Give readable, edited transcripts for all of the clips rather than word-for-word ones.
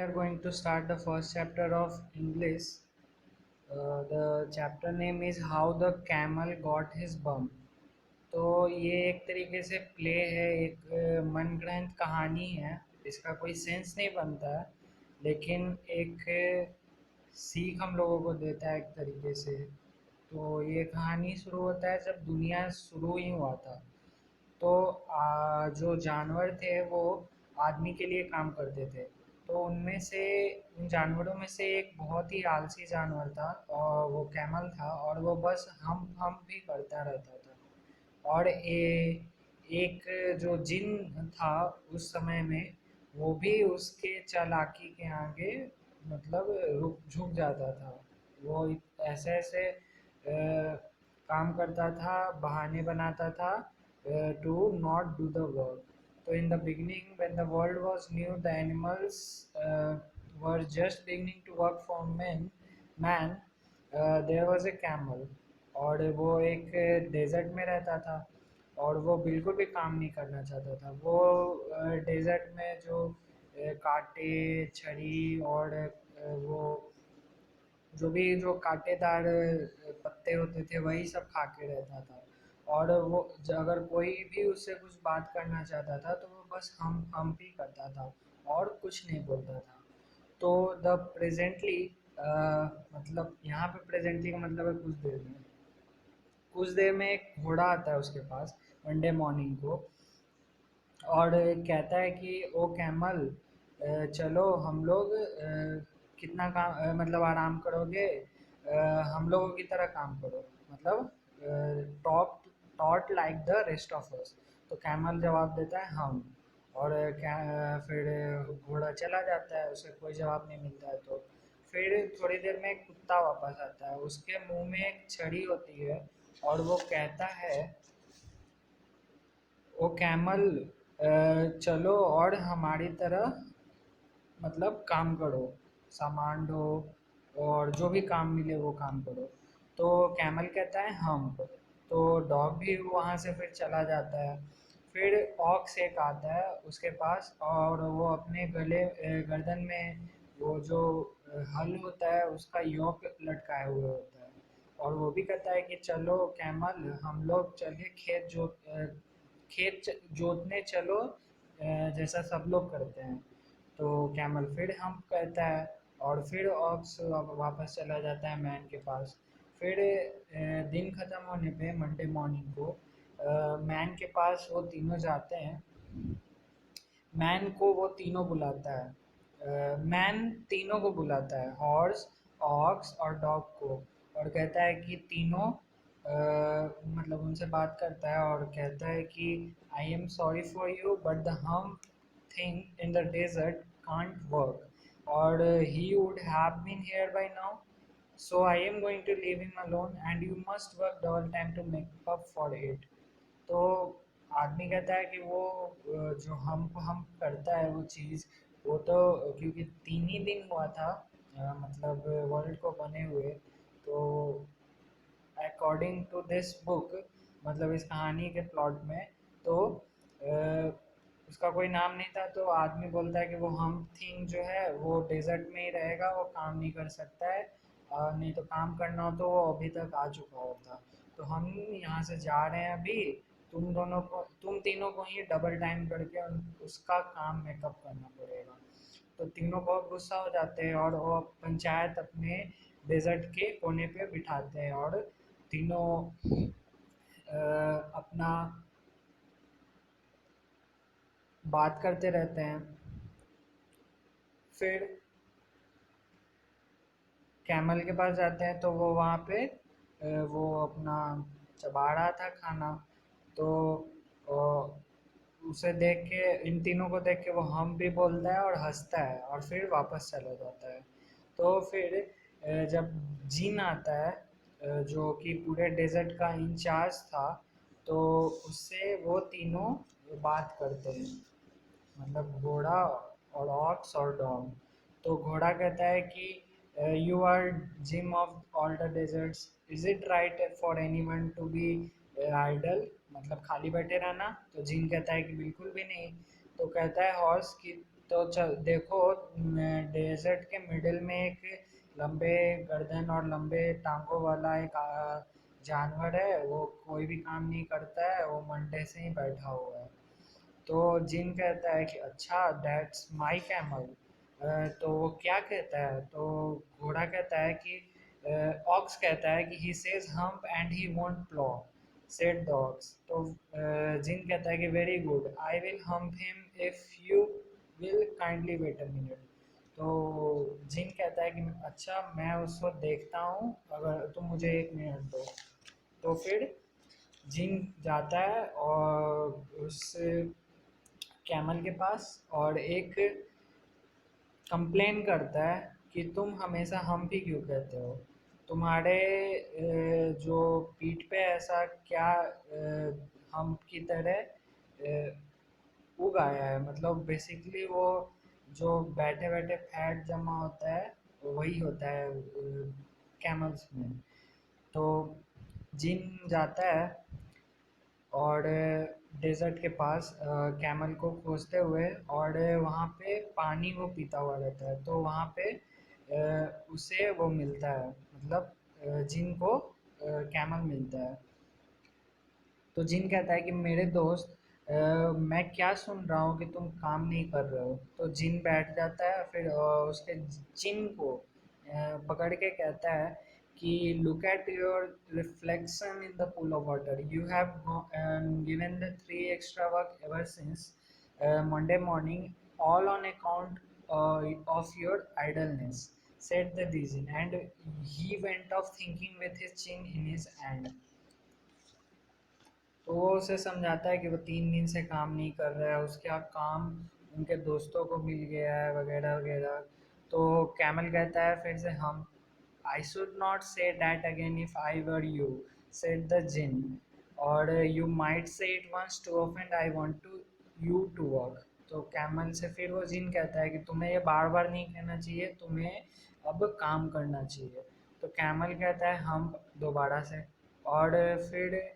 are going to start the first chapter of English. The chapter name is How the Camel Got His Bum. तो ये एक तरीके से play है, एक मनगढ़ंत कहानी है। इसका कोई सेंस नहीं बनता है, लेकिन एक सीख हम लोगों को देता है एक तरीके से। तो ये कहानी शुरू होता है जब दुनिया शुरू ही हुआ था। तो जो जानवर थे वो आदमी के लिए काम करते थे। तो उनमें से उन जानवरों में से एक बहुत ही आलसी जानवर था और वो कैमल था, और वो बस हम भी करता रहता था। और एक जो जिन था उस समय में, वो भी उसके चालाकी के आगे मतलब रुक झुक जाता था। वो ऐसे ऐसे काम करता था, बहाने बनाता था to not do the work. So in the beginning, when the world was new, the animals were just beginning to work for man. There was a camel, और वो एक डेजर्ट में रहता था, और वो बिल्कुल भी काम नहीं करना चाहता था। वो डेजर्ट में जो कांटे, छड़ी और वो जो कांटेदार पत्ते होते थे वही सब खा के रहता था। और वो अगर कोई भी उससे कुछ बात करना चाहता था तो वो बस हम भी करता था और कुछ नहीं बोलता था। तो द प्रेजेंटली मतलब यहाँ पे प्रेजेंटली का मतलब है कुछ देर में एक घोड़ा आता है उसके पास मंडे मॉर्निंग को, और कहता है कि ओ कैमल, चलो हम लोग कितना काम मतलब आराम करोगे, हम लोगों की तरह काम करो, मतलब top taught like the rest of us. तो कैमल जवाब देता है हम। और फिर घोड़ा चला जाता है, उसे कोई जवाब नहीं मिलता है। तो फिर थोड़ी देर में एक कुत्ता वापस आता है, उसके मुंह में एक छड़ी होती है, और वो कहता है ओ कैमल, चलो और हमारी तरह मतलब काम करो, सामान ढो और जो भी काम मिले वो काम करो। तो कैमल कहता है हम। तो डॉग भी वहाँ से फिर चला जाता है। फिर ऑक्स एक आता है उसके पास, और वो अपने गर्दन में वो जो हल होता है उसका योक लटकाए हुए होता है। और वो भी कहता है कि चलो कैमल, हम लोग चलिए जोतने चलो, जैसा सब लोग करते हैं। तो कैमल फिर हम कहता है, और फिर ऑक्स वापस चला जाता है मैन के पास। फिर दिन ख़त्म होने पे मंडे मॉर्निंग को मैन के पास वो तीनों जाते हैं। मैन को वो तीनों बुलाता है, मैन तीनों को बुलाता है, हॉर्स, ऑक्स और डॉग को, और कहता है कि तीनों मतलब उनसे बात करता है और कहता है कि I am sorry for you but the hum thing in the desert can't work, और he would have been here by now, so I am going to leave him alone and you must work double time to make up for it. तो आदमी कहता है कि वो जो हम करता है वो चीज़, वो तो क्योंकि 3 ही दिन हुआ था मतलब वर्ल्ड को बने हुए। तो अकॉर्डिंग टू दिस बुक, मतलब इस कहानी के प्लॉट में, तो उसका कोई नाम नहीं था। तो आदमी बोलता है कि वो हम थिंग जो है वो डेजर्ट में ही रहेगा, वो काम नहीं कर सकता है, नहीं तो काम करना हो तो वो अभी तक आ चुका होता। तो हम यहाँ से जा रहे हैं अभी, तुम तीनों को ही डबल टाइम करके उसका काम मेकअप करना पड़ेगा। तो तीनों बहुत गुस्सा हो जाते हैं और वो पंचायत अपने डेजर्ट के कोने पे बिठाते हैं, और तीनों अपना बात करते रहते हैं। फिर कैमल के पास जाते हैं तो वो वहाँ पे वो अपना चबा रहा था खाना। तो उसे देख के, इन तीनों को देख के वो हम भी बोलता है और हंसता है और फिर वापस चला जाता है। तो फिर जब जिन आता है, जो कि पूरे डेजर्ट का इंचार्ज था, तो उससे वो तीनों बात करते हैं, मतलब घोड़ा और ऑक्स और डॉग। तो घोड़ा कहता है कि you are gem of all the deserts, is it right for anyone to be idle, मतलब खाली बैठे रहना। तो जिन कहता है कि बिल्कुल भी नहीं। तो कहता है हॉर्स कि तो चल देखो, डेजर्ट के मिडिल में एक लंबे गर्दन और लंबे टांगों वाला एक जानवर है, वो कोई भी काम नहीं करता है, वो मंडे से ही बैठा हुआ है। तो जिन कहता है कि अच्छा दैट्स माय कैमल। तो वो क्या कहता है, तो घोड़ा कहता है कि ऑक्स कहता है कि he says hump and he won't plough, said the ox. तो जिन कहता है कि very good, I will hump him if you will kindly wait a minute. तो जिन कहता है कि अच्छा मैं उसको देखता हूँ, अगर तुम मुझे एक मिनट दो। तो फिर जिन जाता है और उस कैमल के पास और एक कंप्लेन करता है कि तुम हमेशा हम ही क्यों कहते हो, तुम्हारे जो पीठ पे ऐसा क्या हम की तरह उग आया है। मतलब बेसिकली वो जो बैठे बैठे फैट जमा होता है वही होता है कैमल्स में। तो जिन जाता है और डेजर्ट के पास कैमल को खोजते हुए, और वहाँ पे पानी वो पीता हुआ रहता है। तो वहाँ पे उसे वो मिलता है, मतलब जिन को कैमल मिलता है। तो जिन कहता है कि मेरे दोस्त, मैं क्या सुन रहा हूँ कि तुम काम नहीं कर रहे हो। तो जिन बैठ जाता है, फिर उसके चिन को पकड़ के कहता है कि look at your reflection in the pool of water, you have given the 3 extra work ever since Monday morning, all on account of your idleness, said the Dizin, and he went off thinking with his chin in his hand। तो वो उसे समझाता है कि वो 3 दिन से काम नहीं कर रहा है, उसका काम उनके दोस्तों को मिल गया है वगैरह वगैरह। तो कैमल कहता है फिर से, hmm I should not say that again if I were you, said the jinn, और you might say it once to offend, I want to you to work. तो कैमल से फिर वो जिन कहता है कि तुम्हें ये बार बार नहीं कहना चाहिए, तुम्हें अब काम करना चाहिए। तो कैमल कहता है हम दोबारा से, और फिर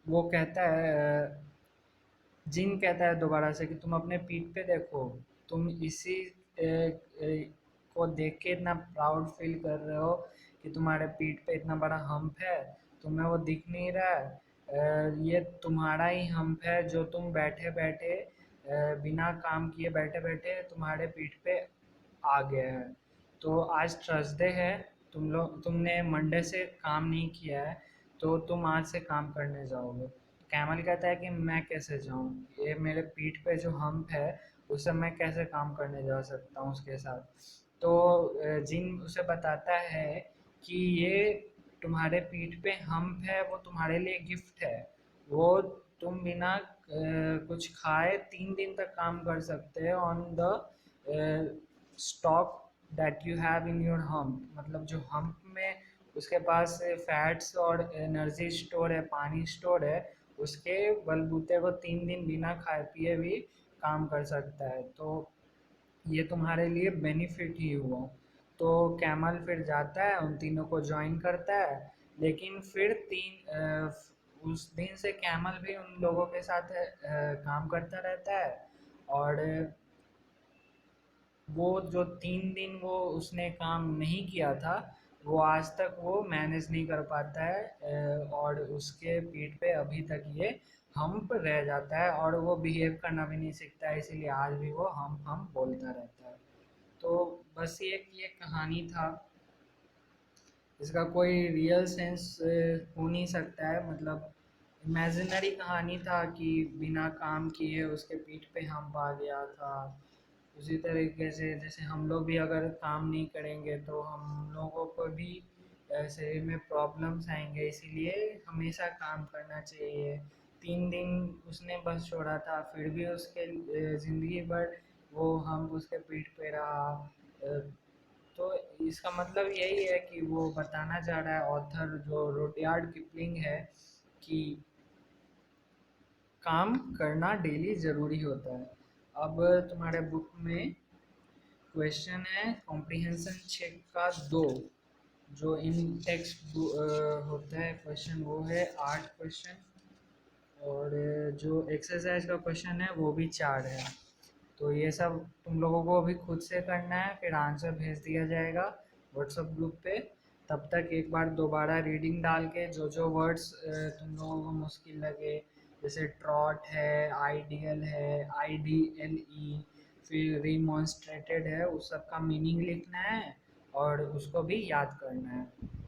वो कहता है जिन कहता है दोबारा से कि तुम अपने पीठ पे देखो, तुम इसी को देख के इतना प्राउड फील कर रहे हो कि तुम्हारे पीठ पे इतना बड़ा हम्प है, तुम्हें वो दिख नहीं रहा है। ये तुम्हारा ही हम्प है जो तुम बैठे बैठे बिना काम किए बैठे बैठे तुम्हारे पीठ पे आ गया है। तो आज थर्सडे है, तुमने मंडे से काम नहीं किया है, तो तुम आज से काम करने जाओगे। कैमल कहता है कि मैं कैसे जाऊँ, ये मेरे पीठ पे जो हम्प है उससे मैं कैसे काम करने जा सकता हूँ उसके साथ। तो जिन उसे बताता है कि ये तुम्हारे पीठ पे हम्प है, वो तुम्हारे लिए गिफ्ट है। वो तुम बिना कुछ खाए 3 दिन तक काम कर सकते हैं on the stock that you have in your hump. मतलब जो हम्प में उसके पास फैट्स और एनर्जी स्टोर है, पानी स्टोर है, उसके बलबूते वो 3 दिन बिना खाए पिए भी काम कर सकता है। तो ये तुम्हारे लिए बेनिफिट ही हुआ। तो कैमल फिर जाता है, उन तीनों को ज्वाइन करता है। लेकिन फिर उस दिन से कैमल भी उन लोगों के साथ काम करता रहता है, और वो जो 3 दिन वो उसने काम नहीं किया था, वो आज तक वो मैनेज नहीं कर पाता है, और उसके पीठ पे अभी तक ये हम्प रह जाता है, और वो बिहेव करना भी नहीं सीखता है, इसीलिए आज भी वो हम बोलता रहता है। तो बस ये कहानी था, इसका कोई रियल सेंस हो नहीं सकता है। मतलब इमेजिनरी कहानी था कि बिना काम किए उसके पीठ पे हम्प आ गया था। उसी तरीके से जैसे हम लोग भी अगर काम नहीं करेंगे तो हम लोगों को भी शरीर में प्रॉब्लम्स आएंगे, इसीलिए हमेशा काम करना चाहिए। 3 दिन उसने बस छोड़ा था, फिर भी उसके ज़िंदगी भर वो हम उसके पीठ पे रहा। अ, तो इसका मतलब यही है कि वो बताना चाह रहा है ऑथर जो रुडयार्ड किपलिंग है कि काम करना डेली ज़रूरी होता है। अब तुम्हारे बुक में क्वेश्चन है कॉम्प्रिहेंशन चेक का 2, जो इन टेक्स्ट होता है क्वेश्चन, वो है 8 क्वेश्चन, और जो एक्सरसाइज का क्वेश्चन है वो भी 4 है। तो ये सब तुम लोगों को अभी खुद से करना है, फिर आंसर भेज दिया जाएगा व्हाट्सएप ग्रुप पे। तब तक एक बार दोबारा रीडिंग डाल के जो जो वर्ड्स तुम लोगों को मुश्किल लगे, जैसे ट्रॉट है, आइडियल है, IDLE, फिर रिमॉन्स्ट्रेटेड है, उस सब का मीनिंग लिखना है और उसको भी याद करना है।